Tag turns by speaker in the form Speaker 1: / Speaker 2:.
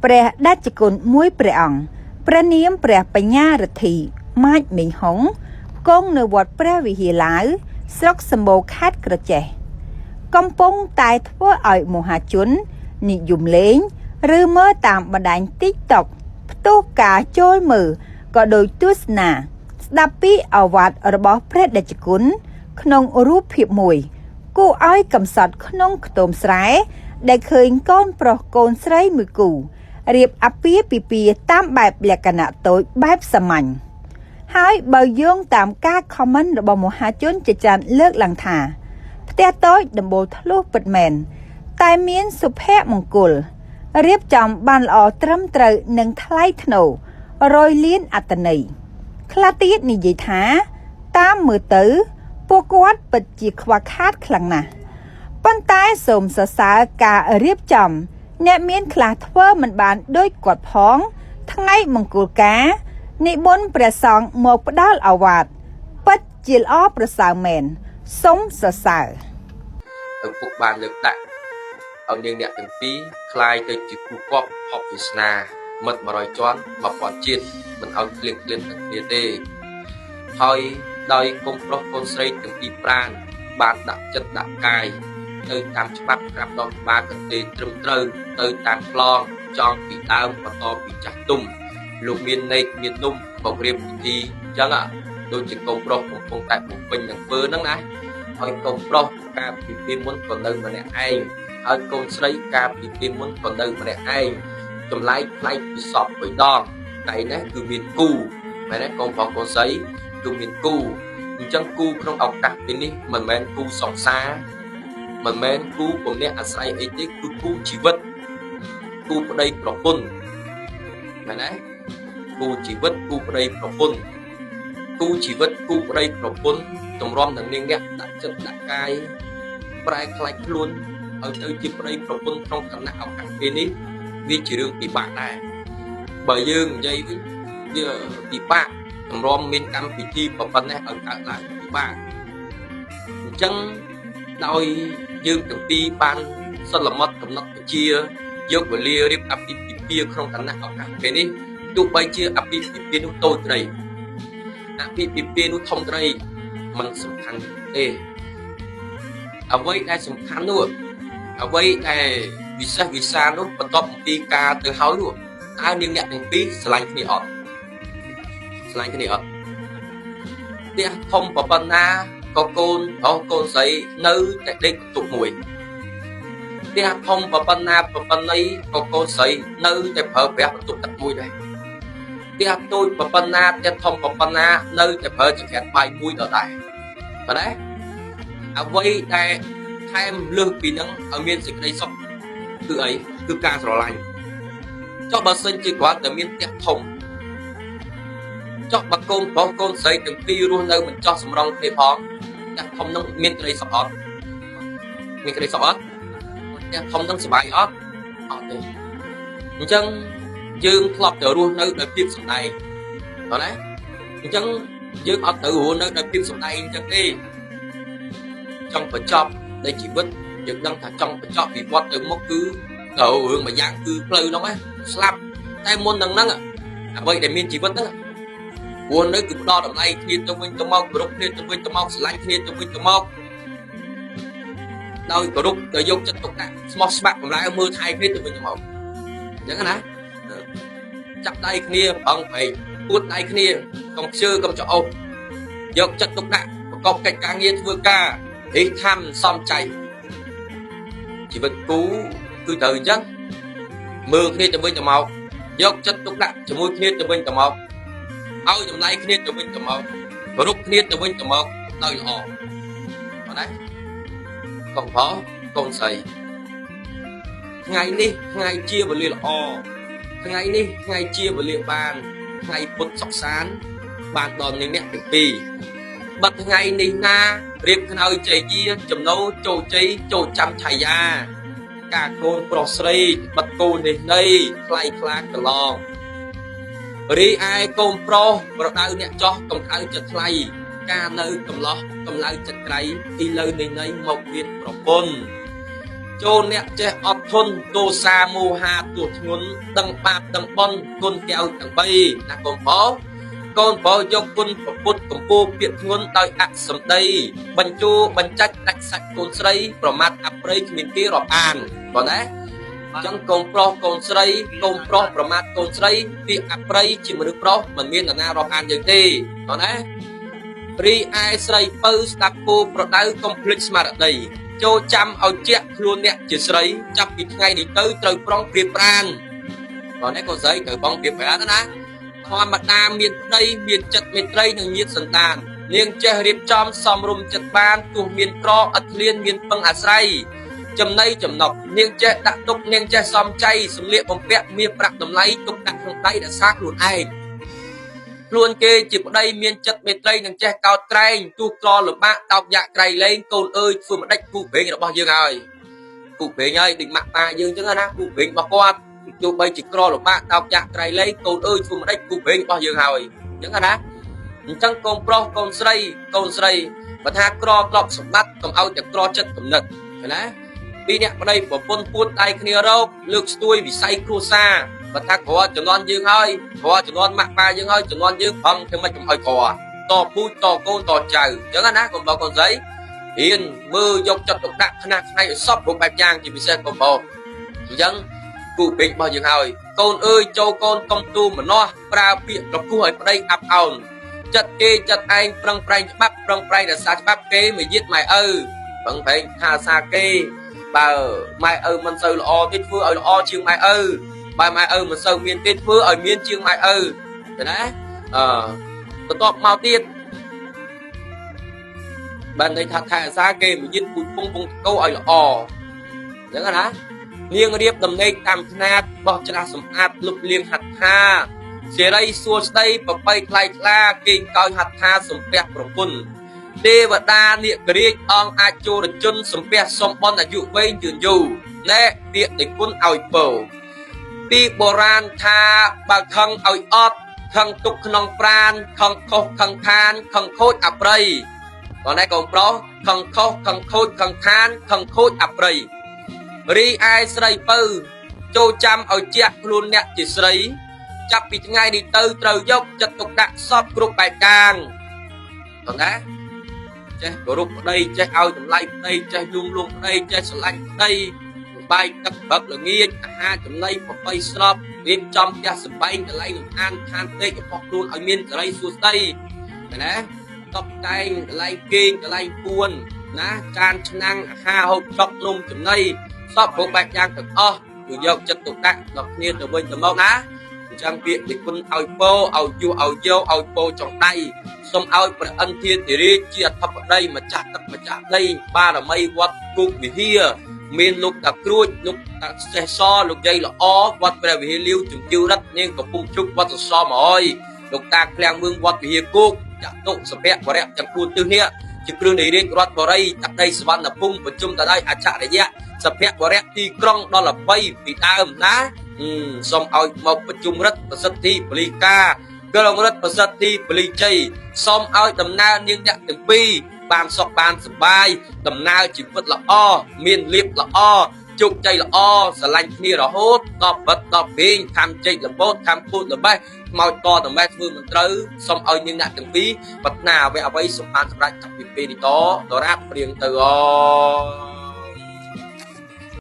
Speaker 1: ព្រះដាច់គុណមួយព្រះអង្គព្រះនាមព្រះបញ្ញារទ្ធីម៉ាច់មីងហុងគង់នៅវត្តព្រះវិហារឡាវស្រុកសម្បូរខេត្តក្រចេះកំពុងតែធ្វើឲ្យមហាជននិយមលេងឬមើលតាមបណ្ដាញ TikTok ផ្ទុះការចូលមើលក៏ដោយទស្សនាស្ដាប់ពីអាវត្តរបស់ព្រះដេចគុណក្នុងរូបភាពមួយគួរឲ្យកំសត់ក្នុងខ្ទមស្រែដែលឃើញកូនប្រុសកូនស្រីមួយគូរៀបអាពាហ៍ពិពាហ៍តាមបែបលក្ខណៈតូចបែបសាមញ្ញហើយបើយោងតាមការ comment របស់មហាជនជាច្រើនលើកឡើងថាផ្ទះតូចដំបូលធ្លុះពិតមែនតែមានសុភមង្គលរៀបចំបានល្អត្រឹមត្រូវនិងថ្លៃថ្នូរ100លានអត្ថន័យខ្លះទៀតនិយាយថាតាមមើលទៅពួកគាត់ពិតជាខ្វះខាតខ្លាំងណាស់ប៉ុន្តែសូមសរសើរការរៀបចំអ្នកមានខ្លះធ្វើមិនបានដូចគាត់ផងថ្ងៃមង្គលការនិមន្តព្រះសង្ឃមកផ្ដល់អាវាតពិតជាល្អប្រសើរមែនសូមសរសើរ
Speaker 2: ឪពុកបានលើកដាក់ឲ្យនាងអ្នកទាំងពីរคล้ายទៅជាគូគប់ហប់វាសនាមិត្ត100ជាន់1000ជាតិមិនឲ្យឃ្លៀងឃ្លានទាំងគ្នាទេហើយដោយកូនប្រុសកូនស្រីទាំងពីរប្រាណបានដាក់ចិត្តដាក់កាយទៅតាមច្បាប់ក្រាបដងក្បាលកន្ទេលត្រឹមត្រូវទៅតាមប្លង់ចង់ពីដើមបន្តពីចាស់ទុំលោកមានណេកមាននំមករៀបពិធីអញ្ចឹងដូចជាកូនប្រុសកំពុងតែបំពេញនឹងធ្វើហ្នឹងណាហើយកូនប្រុសការពីពីមុនក៏នៅម្នាក់ឯងហើយកូនស្រីការពីពីមុនក៏នៅម្នាក់ឯងចម្លែកផ្លែកពីសព3ដងតែនេះគឺមានគូមែនទេកូនប្រុសកូនស្រីគឺមានគូអញ្ចឹងគូក្នុងឱកាសពេលនេះមិនមែនគូសង្សារមិនមែនគូពំនាក់អាស្រ័យអីទេគឺគូជីវិតគូប្តីប្រពន្ធមែនទេគូជីវិតគូប្តីប្រពន្ធគូជីវិតគូប្តីប្រពន្ធតម្រាំនឹងនាងអ្នកដាក់ចិត្តដាក់កាយប្រែខ្លាច់ខ្លួនឲ្យទៅជាប្តីប្រពន្ធក្នុងឋានៈឱកាសពេលនេះវាជារឿងពិបាកដែរបើយើងនិយាយវិញវាពិបាកតម្រាំមានកម្មពិធីប៉ុណ្ណេះឲ្យកើតឡើងពិបាកអញ្ចឹងដោយយើងទាំងពីរបានសិលមត់កំណត់វិជាយកវេលារៀបអាពាហ៍ពិពាហ៍ក្នុងឋានៈឱកាសពេលនេះទោះបីជាអាពាហ៍ពិពាហ៍នោះតូចក្តីអាពាហ៍ពិពាហ៍នោះធំក្តីមិនសំខាន់ទេអ្វីដែលសំខាន់នោះអ្វីដែលវិសេសវិសាលនោះបន្ទាប់ពីការទៅហើយនោះតើនាងអ្នកទាំងពីរស្រឡាញ់គ្នាអត់ស្រឡាញ់គ្នាអត់ផ្ទះធំប៉ុណ្ណាក៏កូនប្រុសកូនស្រីនៅតែដេកបន្ទប់មួយផ្ទះធំប៉ុណ្ណាប៉ុណ្ណីក៏កូនស្រីនៅតែប្រើប្រាស់បន្ទប់ទឹកមួយដែរផ្ទះតូចប៉ុណ្ណាផ្ទះធំប៉ុណ្ណានៅតែប្រើចង្ក្រានបាយមួយដដែលប៉ុន្តែអ្វីដែលថែមលើសពីនឹងឲ្យមានសេចក្តីសុខគឺអីគឺការស្រឡាញ់ចុះបើសិនជាគាត់តែមានផ្ទះធំចុះបើកូនប្រុសកូនស្រីទាំងពីររស់នៅមិនចោះសម្រងគ្នាផងផ្ទះធំនឹងមានក្តីសុខអត់មានក្តីសុខអត់ផ្ទះធំនឹងសុបាយអត់អត់ទេអញ្ចឹងយើងធ្លាប់តែរស់នៅដោយភាពសម្ដែងតោះណាអញ្ចឹងយើងអត់ទៅរស់នៅដោយភាពសម្ដែងអញ្ចឹងទេចង់បញ្ចប់នៃជីវិតយើងដឹងថាចង់បញ្ចប់ពីវត្តទៅមុខគឺទៅរឿងមួយយ៉ាងគឺផ្លូវហ្នឹងណាស្លាប់តែមុននឹងហ្នឹងអ្វីដែលមានជីវិតហ្នឹងព្រោះនៅគឺផ្ដល់តម្លៃគ្នាទៅវិញទៅមកគោរពគ្នាទៅវិញទៅមកស្រឡាញ់គ្នាទៅវិញទៅមកដោយគោរពដោយយកចិត្តទុកដាក់ស្មោះស្ម័គ្របម្រើមើលថែគ្នាទៅវិញទៅមកអញ្ចឹងណាចាប់ដៃគ្នាប្រឹងប្រែងពួតដៃគ្នាកុំខ្ជិលកុំច្អោបយកចិត្តទុកដាក់ប្រកបកិច្ចការងារធ្វើការរីកថាមសំចៃជីវិតគូគឺត្រូវអញ្ចឹងមើលគ្នាទៅវិញទៅមកយកចិត្តទុកដាក់ជាមួយគ្នាទៅវិញទៅមកឲ្យតម្លៃគ្នាទៅវិញទៅមកគោរពគ្នាទៅវិញទៅមកដោយល្អបាទណាកូនប្រុសកូនស្រីថ្ងៃនេះថ្ងៃជាវេលាល្អថ្ងៃនេះថ្ងៃជាវេលាបានថ្ងៃពុទ្ធសុខសាន្តបានដល់នាងអ្នកទាំងពីរបាត់ថ្ងៃនេះណារៀបខ្នើយជ័យជាចំណោចូលជ័យចូលចាំឆាយាការកូនប្រុសស្រីបាត់គូនេះនៃថ្លៃខ្លាកន្លងរីឯកូនប្រុសប្រដៅអ្នកចោះកំដៅចិត្តថ្លៃការនៅកំឡោះកំឡៅចិត្តក្រៃទីលើនៃមកមានប្រពន្ធ ចូលអ្នកចេះអត់ធន់ទោសាមោហាទួធ្ងន់ដឹងបាបដឹងបន់គុណកែវទាំង3ណាកូនបងកូនបងយកគុណប្រពុតកម្ពូពាក្យធ្ងន់ដោយអសម្ដីបញ្ជូបញ្ចាច់ដាច់សាច់កូនស្រីប្រមាថអប្រិយគ្មានគេរាប់អានបងណាអញ្ចឹងកូនប្រុសកូនស្រីកូនប្រុសប្រមាថកូនស្រីពាក្យអប្រិយជាមនុស្សប្រុសមិនមាននរណារាប់អានយើងទេបងណារីឯស្រីពៅស្ដាប់គោប្រដៅកុំភ្លេចស្មារតីចូលចាំឲ្យជាក់ខ្លួនអ្នកជាស្រីចាប់ពីថ្ងៃនេះទៅត្រូវប្រុងប្រៀបប្រានបងណាកូនស្រីត្រូវប្រុងប្រៀបប្រានណាធម្មតាមានប្តីមានចិត្តមេត្រីនិងញាតិសន្តាននាងចេះរៀបចំសំរុំចិត្តបានទោះមានក្រអត់ឃ្លានមានពឹងអាស្រ័យចំណៃចំណប់នាងចេះដាក់ទុកនាងចេះសំចៃសម្លៀកបំពាក់មានប្រាក់តម្លៃទុកដាក់ក្នុងដៃរក្សាខ្លួនឯងខ្លួនគេជាប្តីមានចិត្តមេត្រីនិងចេះកោតក្រែងទោះក្រលំបាកតោកយ៉ាក់ក្រៃលែងកូនអើយធ្វើមិនដេចគូព្រេងរបស់យើងហើយគូព្រេងហើយដូចម៉ាក់ប៉ាយើងអញ្ចឹងណាគូព្រេងរបស់គាត់ទោះបីជាក្រលំបាកតោកយ៉ាក់ក្រៃលែងកូនអើយធ្វើមិនដេចគូព្រេងរបស់យើងហើយអញ្ចឹងណាអញ្ចឹងកូនប្រុសកូនស្រីបើថាក្រក្របសម្បត្តិកុំឲ្យតែក្រចិត្តគំនិតឃើញណាពីអ្នកប្តីប្រពន្ធពួនដៃគ្នារកលើកស្ទួយវិស័យគ្រួសារបើថាក្រចំនួនយើងហើយក្រចំនួនម៉ាក់ប៉ាយើងហើយចំនួនយើងប្រឹងធ្វើម៉េចកុំឲ្យក្រតពូជតកូនតចៅអញ្ចឹងណាកុំបងកូនស្រីហ៊ានមើលយកចិត្តទុកដាក់ខ្នះខ្នៃឲ្យសពគ្រប់បែបយ៉ាងជាពិសេសកុំបងអញ្ចឹងគូពេករបស់យើងហើយកូនអើយចូលកូនកុំទូម្នាស់ប្រើពាក្យប្រគោះឲ្យប្តីអាប់អោនចិត្តគេចិត្តឯងប្រឹងប្រែងច្បាប់ប្រឹងប្រែងរក្សាច្បាប់គេមកយាតម៉ែឪប្រឹងប្រែងថាសាគេបើម៉ែឪមិនសូវល្អទេធ្វើឲ្យល្អជាងម៉ែឪបើម៉ែឪមិនសូវមានទេធ្វើឲ្យមានជាងម៉ែឪឃើញណាបន្ទាប់មកទៀតបានន័យថាថែអាសាគេមកយាតពូជពងតកោឲ្យល្អអញ្ចឹងណានាងរៀបដំណេកតាមຂ្នាតបោះច្រាស់សម្អាតលុបលាងហត្ថាសេរីសួស្ដីប្របីថ្លៃថ្លាគេងកោយហត្ថាសំពះប្រពន្ធទេវតានាគរាជអង្គអាចចូលរជនសំពះសំបនអាយុវែងយឺនយូរណែពាក្យនៃគុណឲ្យពោពីបុរាណថាបើខឹងឲ្យអត់ខឹងទុកក្នុងប្រានខឹងខុសខឹងខានខឹងខូចអប្រិយបងឯងកូនប្រុសខឹងខុសខឹងខូចខឹងខានខឹងខូចអប្រិយរីឯស្រីពៅចូលចាំឲ្យជាក់ខ្លួនអ្នកជាស្រីចាប់ពីថ្ងៃនេះទៅត្រូវយកចិត្តទុកដាក់សពគ្រប់បែបយ៉ាងបងណាចេះគោរពប្តីចេះឲ្យតម្លៃប្តីចេះលួងប្តីចេះស្រឡាញ់ប្តីបាយទឹកបឹកល្ងាចអាហារចំណីប្របីស្របរៀបចំផ្ទះសម្បែងកន្លែងលំអានឋានពេករបស់ខ្លួនឲ្យមានសេរីសួស្ដីណាតបតែងកន្លែងគេងកន្លែងពួនណាចានឆ្នាំងអាហារហូបចុកនំចំណីសពគ្រប់បែបយ៉ាងទាំងអស់គឺយកចិត្តទុកដាក់ដល់គ្នាទៅវិញទៅមកណាអញ្ចឹងពាក្យនិគុណឲ្យពោឲ្យយុះឲ្យយកឲ្យពោចង្ដៃសូមឲ្យព្រះឥន្ទ្រាធិរាជជាអធិបតីម្ចាស់ទឹកម្ចាស់ដីបារមីវត្តគុកវិហារមានលោកតាគ្រួចលោកតាសេះសលោកយាយល្អវត្តព្រះវិហារលាវជំទាវរិទ្ធនាងកំពុងជុកវត្តសស100លោកតាឃ្លាំងមឿងវត្តវិហារគោកចតុសភៈវរៈទាំង4ទិសនេះជាគ្រឿងនៃរាជរដ្ឋបរិយតដីសវណ្ណភូមិប្រជុំតដៃអច្ឆរិយៈសភៈវរៈទីក្រុងដល់13ពីដើមណាសូមឲ្យមកប្រជុំរដ្ឋប្រសិទ្ធិពលីកាក្រុងរដ្ឋប្រសិទ្ធិពលីជ័យសូមឲ្យដំណើរនាងអ្នកទាំងពីរបានសុខបានសប្បាយដំណើរជីវិតល្អមានលៀបល្អជោគជ័យល្អស្រឡាញ់គ្នារហូតដល់បិទដល់ពេងខំចេកលបោតខំពូតល្បេះខ្មោចតតែម៉ែធ្វើមិនត្រូវសូមឲ្យនាងអ្នកទាំងពីរប្រាថ្នាអ្វីសូមបានសម្រេចចាប់ពីពេលនេះតដរាបព្រៀងទៅអ